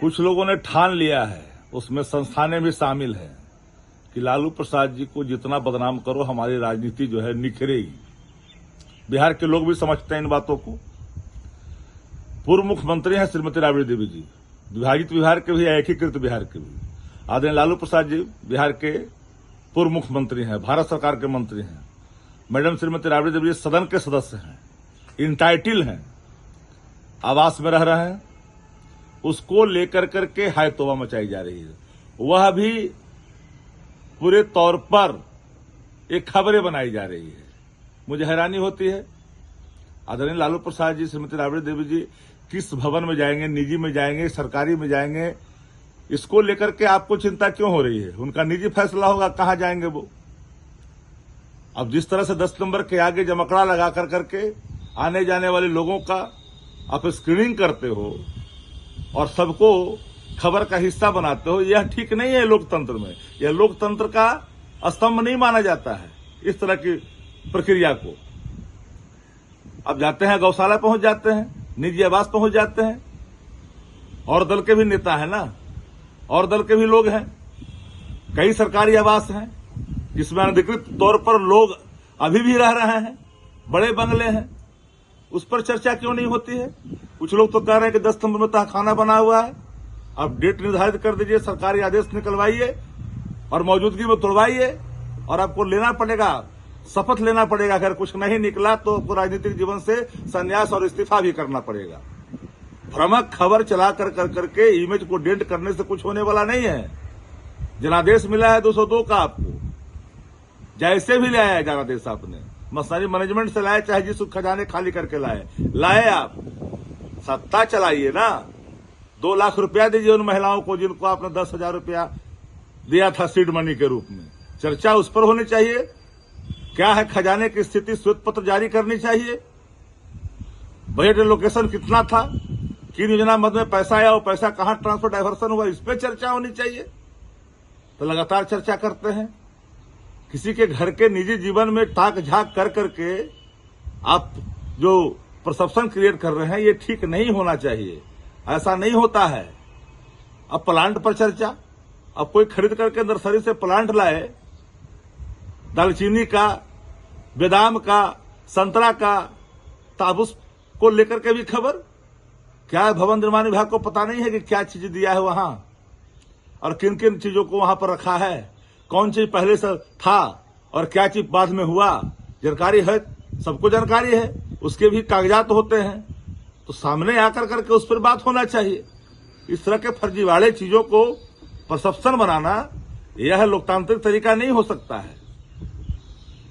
कुछ लोगों ने ठान लिया है, उसमें संस्थानें भी शामिल हैं, कि लालू प्रसाद जी को जितना बदनाम करो हमारी राजनीति जो है निखरेगी। बिहार के लोग भी समझते हैं इन बातों को। पूर्व मुख्यमंत्री हैं श्रीमती राबड़ी देवी जी, विभाजित बिहार के भी, एकीकृत बिहार के भी। आदरणीय लालू प्रसाद जी बिहार के पूर्व मुख्यमंत्री हैं, भारत सरकार के मंत्री हैं। मैडम श्रीमती राबड़ी देवी जी सदन के सदस्य हैं, इंटाइटिल हैं, आवास में रह रहे हैं। उसको लेकर करके हाय तौबा मचाई जा रही है। वह भी पूरे तौर पर एक खबरें बनाई जा रही है। मुझे हैरानी होती है, आदरणीय लालू प्रसाद जी, श्रीमती राबड़ी देवी जी किस भवन में जाएंगे, निजी में जाएंगे, सरकारी में जाएंगे, इसको लेकर के आपको चिंता क्यों हो रही है? उनका निजी फैसला होगा कहां जाएंगे वो। अब जिस तरह से 10 नंबर के आगे जमकड़ा लगा कर करके आने जाने वाले लोगों का आप स्क्रीनिंग करते हो और सबको खबर का हिस्सा बनाते हो, यह ठीक नहीं है लोकतंत्र में। यह लोकतंत्र का स्तंभ नहीं माना जाता है इस तरह की प्रक्रिया को। अब जाते हैं गौशाला पहुंच जाते हैं, निजी आवास पहुंच जाते हैं, और दल के भी नेता है ना, और दल के भी लोग हैं। कई सरकारी आवास हैं जिसमें अनधिकृत तौर पर लोग अभी भी रह रहे हैं, बड़े बंगले हैं, उस पर चर्चा क्यों नहीं होती है? कुछ लोग तो कह रहे हैं कि 10 नंबर में तहखाना बना हुआ है। अब डेट निर्धारित कर दीजिए, सरकारी आदेश निकलवाइए और मौजूदगी में तोड़वाइए, और आपको लेना पड़ेगा, शपथ लेना पड़ेगा। अगर कुछ नहीं निकला तो आपको राजनीतिक जीवन से संन्यास और इस्तीफा भी करना पड़ेगा। भ्रामक खबर चला कर करके इमेज को डेंट करने से कुछ होने वाला नहीं है। जनादेश मिला है 202 का, आपको जैसे भी लाया है जनादेश, आपने मशीनरी मैनेजमेंट से लाए, चाहे जिस खजाने खाली करके लाए आप सत्ता चलाइए ना। 2 लाख रुपया दीजिए उन महिलाओं को जिनको आपने 10,000 रुपया दिया था सीड मनी के रूप में। चर्चा उस पर होनी चाहिए। क्या है खजाने की स्थिति, श्वेत पत्र जारी करनी चाहिए। बजट एलोकेशन कितना था, किन योजना मद में पैसा आया, वो पैसा कहां ट्रांसफर डायवर्सन हुआ, इस पर चर्चा होनी चाहिए। तो लगातार चर्चा करते हैं। किसी के घर के निजी जीवन में ताक झांक कर करके आप जो परसेप्शन क्रिएट कर रहे हैं, ये ठीक नहीं होना चाहिए। ऐसा नहीं होता है। अब प्लांट पर चर्चा, अब कोई खरीद करके नर्सरी से प्लांट लाए, दालचीनी का, बादाम का, संतरा का, ताबूस को लेकर के भी खबर। क्या भवन निर्माण विभाग को पता नहीं है कि क्या चीज दिया है वहां और किन किन चीजों को वहां पर रखा है, कौन चीज पहले से था और क्या चीज बाद में हुआ? जानकारी है, सबको जानकारी है, उसके भी कागजात होते हैं। तो सामने आकर करके उस पर बात होना चाहिए। इस तरह के फर्जीवाड़े चीजों को परसेप्शन बनाना, यह लोकतांत्रिक तरीका नहीं हो सकता है।